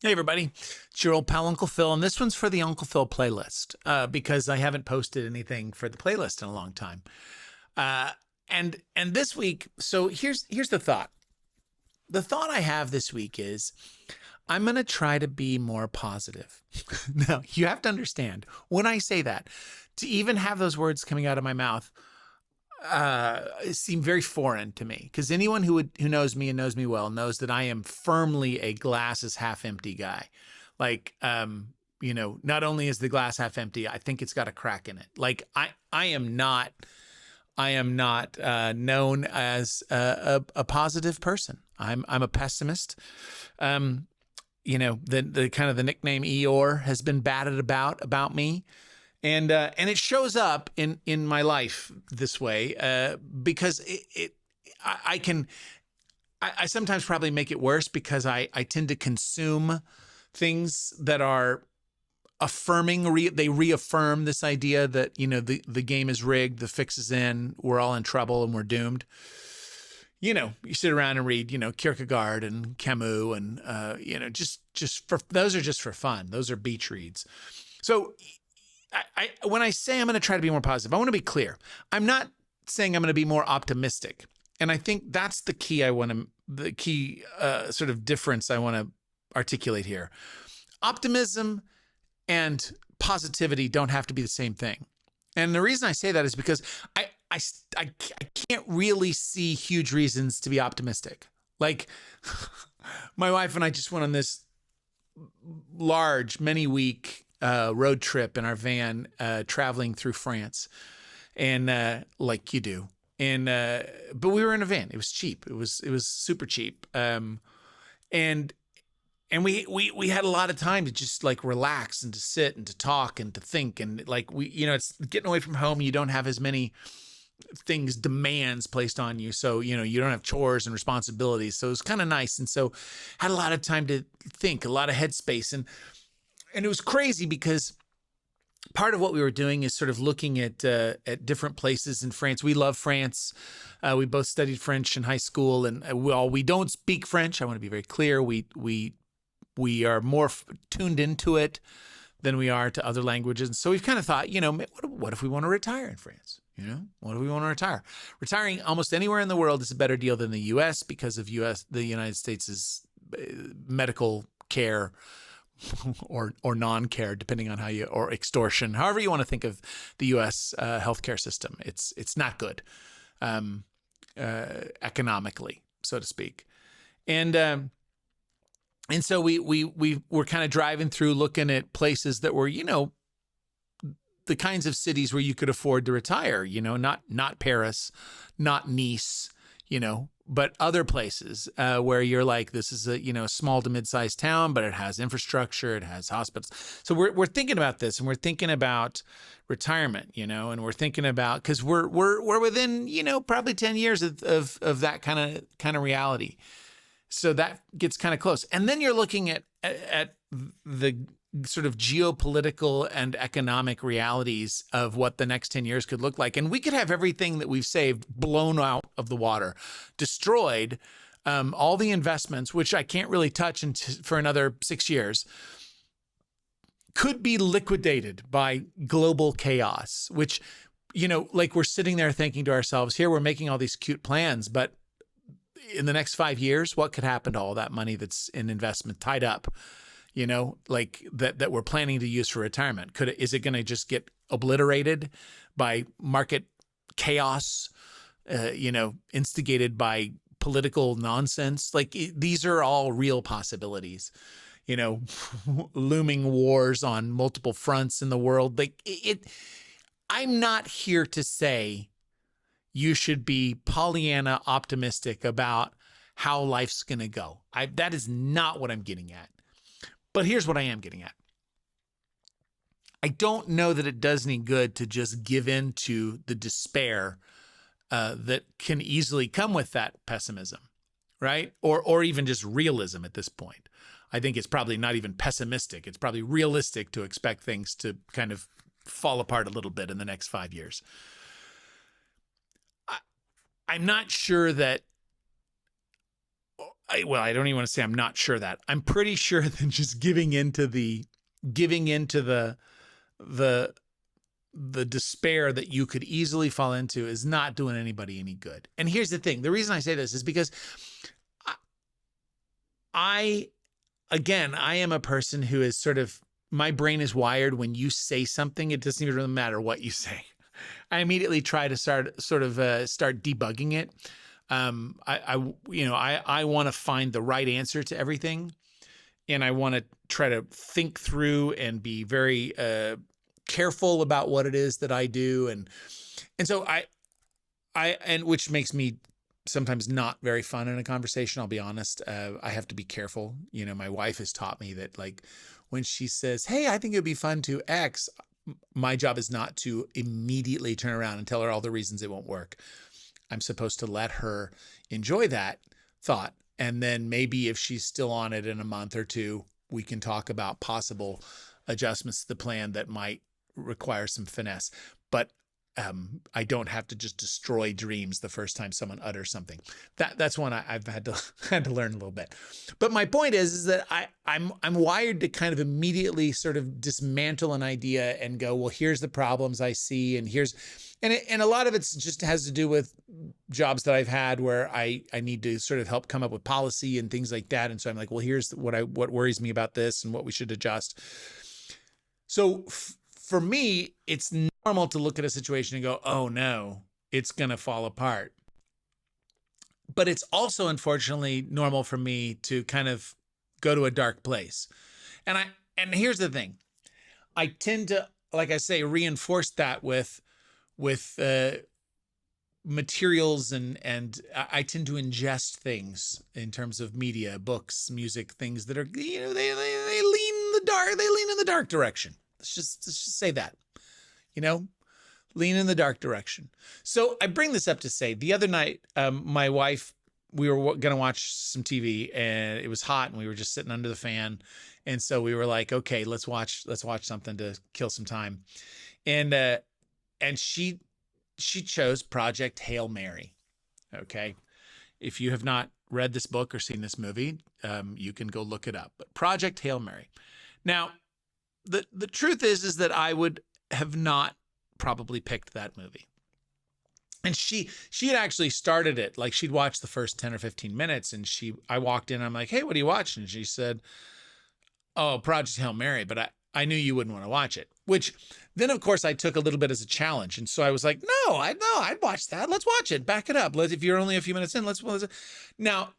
Hey everybody, it's your old pal Uncle Phil, and this one's for the Uncle Phil playlist because I haven't posted anything for the playlist in a long time. Uh, and this week, so here's the thought. The thought I have this week is I'm gonna try to be more positive. Now you have to understand when I say that, to even have those words coming out of my mouth seem very foreign to me, because anyone who knows me and knows me well knows that I am firmly a glass is half empty guy. Like, not only is the glass half empty, I think it's got a crack in it. Like, I am not known as a positive person. I'm a pessimist. The kind of the nickname Eeyore has been batted about me. And it shows up in my life this way because I sometimes probably make it worse because I tend to consume things that are affirming. They reaffirm this idea that the game is rigged, the fix is in, we're all in trouble and we're doomed. You sit around and read Kierkegaard and Camus and just for those are just for fun. Those are beach reads. So when I say I'm going to try to be more positive, I want to be clear. I'm not saying I'm going to be more optimistic. And I think that's the key sort of difference I want to articulate here. Optimism and positivity don't have to be the same thing. And the reason I say that is because I can't really see huge reasons to be optimistic. Like, my wife and I just went on this large, many-week road trip in our van, traveling through France, and like you do. And but we were in a van. It was cheap. It was super cheap. And we had a lot of time to just like relax and to sit and to talk and to think, and like it's getting away from home. You don't have as many demands placed on you, so you don't have chores and responsibilities. So it was kind of nice, and so had a lot of time to think, a lot of headspace, and it was crazy because part of what we were doing is sort of looking at different places in France. We love France. We both studied French in high school, and while we don't speak French, I want to be very clear. We are more tuned into it than we are to other languages. And so we've kind of thought, what if we want to retire in France? What if we want to retire? Retiring almost anywhere in the world is a better deal than the U.S. because of the United States' medical care or non-care, depending on or extortion, however you want to think of the U.S. Healthcare system. It's not good economically, so to speak. And so we were kind of driving through, looking at places that were, the kinds of cities where you could afford to retire, not Paris, not Nice, but other places where you're like, this is a small to mid-sized town, but it has infrastructure, it has hospitals. So we're thinking about this, and we're thinking about retirement, and we're thinking about, because we're within probably 10 years of that kind of reality. So that gets kind of close, and then you're looking at the sort of geopolitical and economic realities of what the next 10 years could look like. And we could have everything that we've saved blown out of the water, destroyed, all the investments, which I can't really touch for another 6 years, could be liquidated by global chaos, which, like we're sitting there thinking to ourselves, here we're making all these cute plans, but in the next 5 years, what could happen to all that money that's in investment tied up? Like that we're planning to use for retirement. Is it going to just get obliterated by market chaos, instigated by political nonsense? Like these are all real possibilities, looming wars on multiple fronts in the world. Like I'm not here to say you should be Pollyanna optimistic about how life's going to go. That is not what I'm getting at. But here's what I am getting at. I don't know that it does any good to just give in to the despair that can easily come with that pessimism, right? Or even just realism at this point. I think it's probably not even pessimistic. It's probably realistic to expect things to kind of fall apart a little bit in the next 5 years. I'm not sure that I don't even want to say I'm not sure that. I'm pretty sure that just giving into the the the despair that you could easily fall into is not doing anybody any good. And here's the thing. The reason I say this is because I am a person who is sort of, my brain is wired when you say something, it doesn't even really matter what you say. I immediately try to start debugging it. I want to find the right answer to everything. And I want to try to think through and be very careful about what it is that I do. And so and which makes me sometimes not very fun in a conversation. I'll be honest. I have to be careful. My wife has taught me that, like, when she says, "Hey, I think it'd be fun to X," my job is not to immediately turn around and tell her all the reasons it won't work. I'm supposed to let her enjoy that thought. And then maybe if she's still on it in a month or two, we can talk about possible adjustments to the plan that might require some finesse. But I don't have to just destroy dreams the first time someone utters something. That's one I've had to learn a little bit. But my point is that I'm wired to kind of immediately sort of dismantle an idea and go, well, here's the problems I see, and and a lot of it just has to do with jobs that I've had where I need to sort of help come up with policy and things like that. And so I'm like, well, here's what worries me about this and what we should adjust. So for me, it's normal to look at a situation and go, oh no, it's going to fall apart. But it's also, unfortunately, normal for me to kind of go to a dark place. And here's the thing. I tend to, like I say, reinforce that with materials, and I tend to ingest things in terms of media, books, music, things that are, they lean in the dark. They lean in the dark direction. Let's just say that, lean in the dark direction. So I bring this up to say, the other night, my wife, we were going to watch some TV, and it was hot, and we were just sitting under the fan. And so we were like, okay, let's watch something to kill some time. And she chose Project Hail Mary. Okay. If you have not read this book or seen this movie, you can go look it up. But Project Hail Mary. Now, the truth is that I would have not probably picked that movie. And she had actually started it. Like, she'd watched the first 10 or 15 minutes, and I walked in, I'm like, hey, what are you watching? And she said, oh, Project Hail Mary, but I knew you wouldn't want to watch it, which then, of course, I took a little bit as a challenge. And so I was like, no, I'd watch that. Let's watch it. Back it up. If you're only a few minutes in, let's. Now,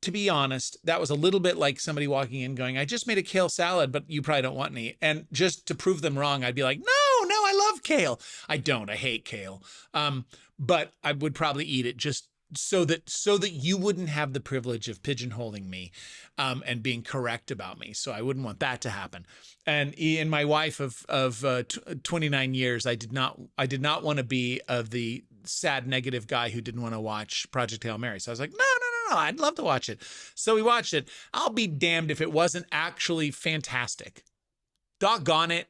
to be honest, that was a little bit like somebody walking in going, I just made a kale salad, but you probably don't want any. And just to prove them wrong, I'd be like, no, I love kale. I don't. I hate kale. But I would probably eat it just so that you wouldn't have the privilege of pigeonholing me and being correct about me. So I wouldn't want that to happen. And in my wife of 29 years, I did not want to be the sad negative guy who didn't want to watch Project Hail Mary. So I was like, no, I'd love to watch it. So we watched it. I'll be damned if it wasn't actually fantastic. Doggone it.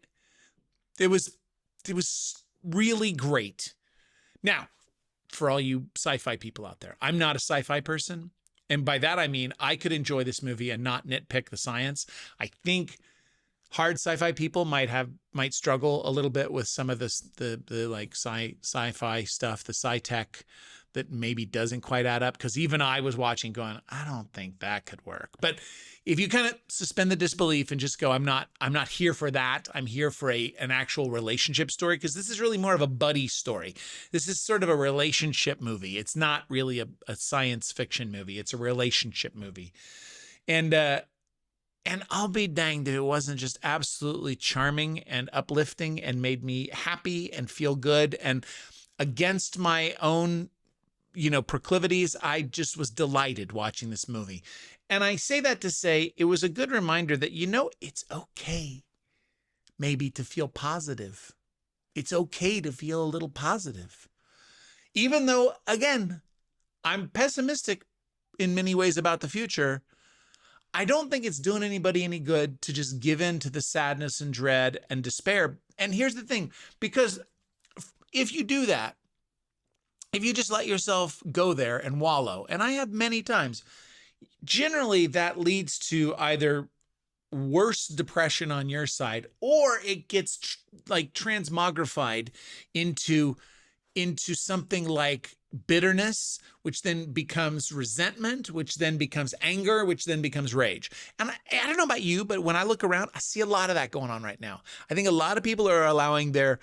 It was really great. Now, for all you sci-fi people out there, I'm not a sci-fi person. And by that, I mean, I could enjoy this movie and not nitpick the science. I think hard sci-fi people might struggle a little bit with some of the like sci-fi stuff, the sci-tech that maybe doesn't quite add up. Because even I was watching going, I don't think that could work. But if you kind of suspend the disbelief and just go, I'm not here for that. I'm here for an actual relationship story, because this is really more of a buddy story. This is sort of a relationship movie. It's not really a science fiction movie. It's a relationship movie. And I'll be danged if it wasn't just absolutely charming and uplifting and made me happy and feel good. And against my own, proclivities, I just was delighted watching this movie. And I say that to say it was a good reminder that, it's okay maybe to feel positive. It's okay to feel a little positive. Even though, again, I'm pessimistic in many ways about the future, I don't think it's doing anybody any good to just give in to the sadness and dread and despair. And here's the thing, because if you do that, if you just let yourself go there and wallow, and I have many times, generally that leads to either worse depression on your side, or it gets like transmogrified into something like bitterness, which then becomes resentment, which then becomes anger, which then becomes rage. And I don't know about you, but when I look around, I see a lot of that going on right now. I think a lot of people are allowing their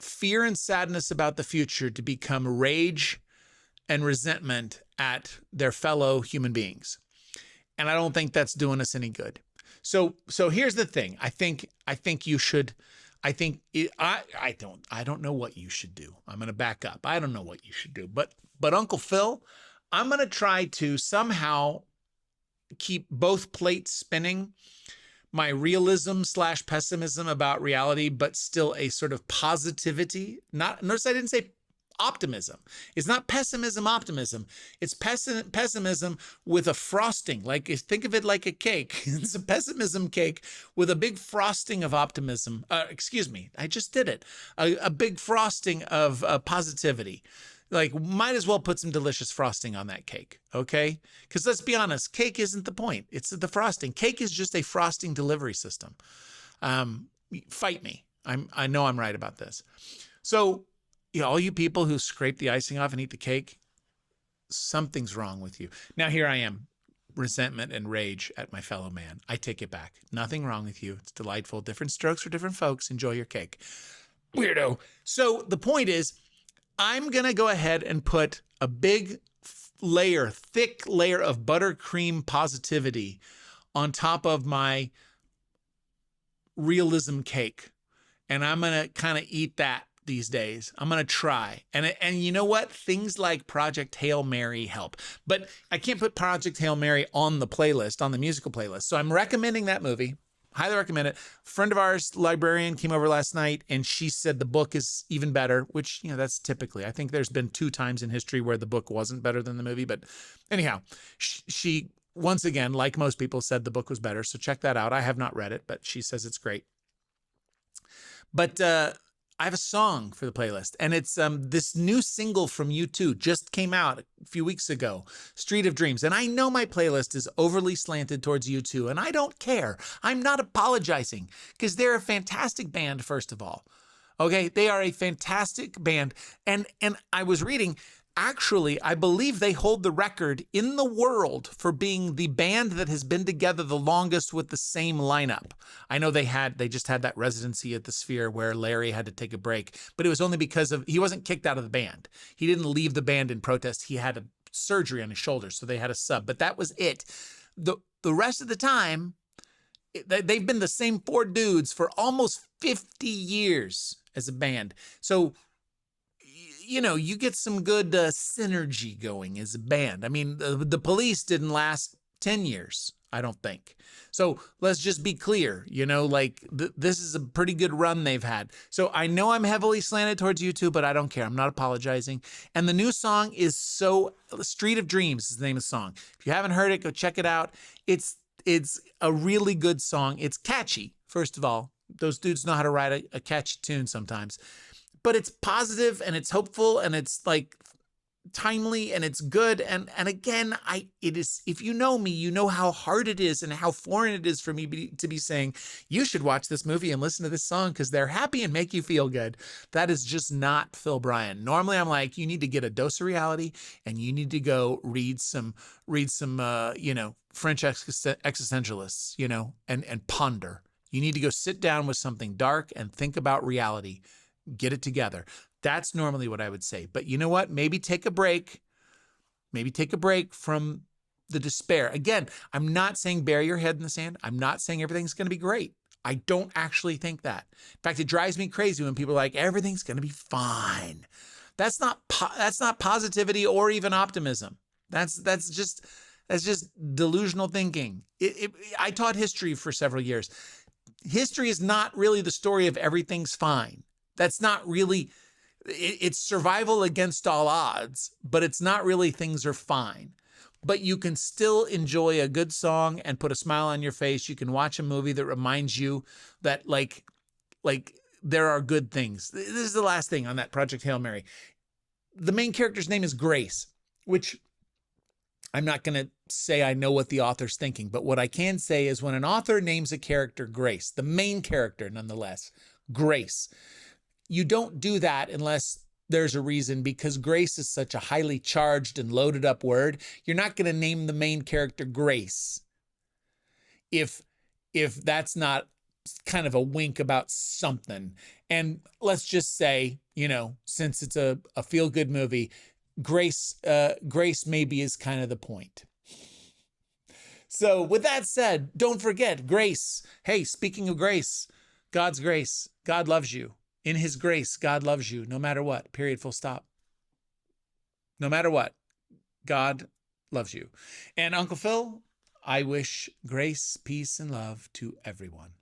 fear and sadness about the future to become rage and resentment at their fellow human beings. And I don't think that's doing us any good. So here's the thing. I think you should. I don't know what you should do. I'm going to back up. I don't know what you should do. But Uncle Phil, I'm going to try to somehow keep both plates spinning. My realism / pessimism about reality, but still a sort of positivity. Notice I didn't say optimism. It's not pessimism, optimism. It's pessimism with a frosting. Like, think of it like a cake. It's a pessimism cake with a big frosting of optimism. Excuse me, I just did it. A big frosting of positivity. Like, might as well put some delicious frosting on that cake, okay? Because let's be honest, cake isn't the point. It's the frosting. Cake is just a frosting delivery system. Fight me. I know I'm right about this. So, all you people who scrape the icing off and eat the cake, something's wrong with you. Now here I am, resentment and rage at my fellow man. I take it back. Nothing wrong with you. It's delightful. Different strokes for different folks. Enjoy your cake. Weirdo. So the point is, I'm going to go ahead and put a big thick layer of buttercream positivity on top of my realism cake. And I'm going to kind of eat that these days. I'm going to try. And you know what? Things like Project Hail Mary help. But I can't put Project Hail Mary on the playlist, on the musical playlist. So I'm recommending that movie. Highly recommend it. A friend of ours, librarian, came over last night and she said the book is even better, which, that's typically, I think there's been 2 times in history where the book wasn't better than the movie. But anyhow, she once again, like most people, said the book was better. So check that out. I have not read it, but she says it's great. But I have a song for the playlist, and it's this new single from U2 just came out a few weeks ago, Street of Dreams. And I know my playlist is overly slanted towards U2, and I don't care. I'm not apologizing, because they're a fantastic band, first of all. Okay, they are a fantastic band. And I was reading, actually, I believe they hold the record in the world for being the band that has been together the longest with the same lineup. I know they just had that residency at the Sphere where Larry had to take a break, but it was only because he wasn't kicked out of the band. He didn't leave the band in protest. He had a surgery on his shoulder, so they had a sub, but that was it. The rest of the time, they've been the same 4 dudes for almost 50 years as a band. So, you get some good synergy going as a band. I mean, the Police didn't last 10 years, I don't think. So let's just be clear, this is a pretty good run they've had. So I know I'm heavily slanted towards U2, but I don't care. I'm not apologizing. And the new song is Street of Dreams is the name of the song. If you haven't heard it, go check it out. It's a really good song. It's catchy, first of all. Those dudes know how to write a catchy tune sometimes. But it's positive and it's hopeful and it's like timely and it's good. And again, it is, if you know me, you know how hard it is and how foreign it is for me to be saying, you should watch this movie and listen to this song because they're happy and make you feel good. That is just not Phil Bryan. Normally I'm like, you need to get a dose of reality and you need to go read some French existentialists, and ponder. You need to go sit down with something dark and think about reality. Get it together. That's normally what I would say. But you know what? Maybe take a break. Maybe take a break from the despair. Again, I'm not saying bury your head in the sand. I'm not saying everything's going to be great. I don't actually think that. In fact, it drives me crazy when people are like, everything's going to be fine. That's not positivity or even optimism. That's just delusional thinking. I taught history for several years. History is not really the story of everything's fine. That's not really, it's survival against all odds, but it's not really things are fine. But you can still enjoy a good song and put a smile on your face. You can watch a movie that reminds you that like there are good things. This is the last thing on that Project Hail Mary. The main character's name is Grace, which I'm not going to say I know what the author's thinking, but what I can say is when an author names a character Grace, the main character nonetheless, Grace, you don't do that unless there's a reason, because grace is such a highly charged and loaded up word. You're not going to name the main character Grace if that's not kind of a wink about something. And let's just say, since it's a feel-good movie, Grace maybe is kind of the point. So with that said, don't forget grace. Hey, speaking of grace, God's grace, God loves you. In his grace, God loves you no matter what, period, full stop. No matter what, God loves you. And Uncle Phil, I wish grace, peace, and love to everyone.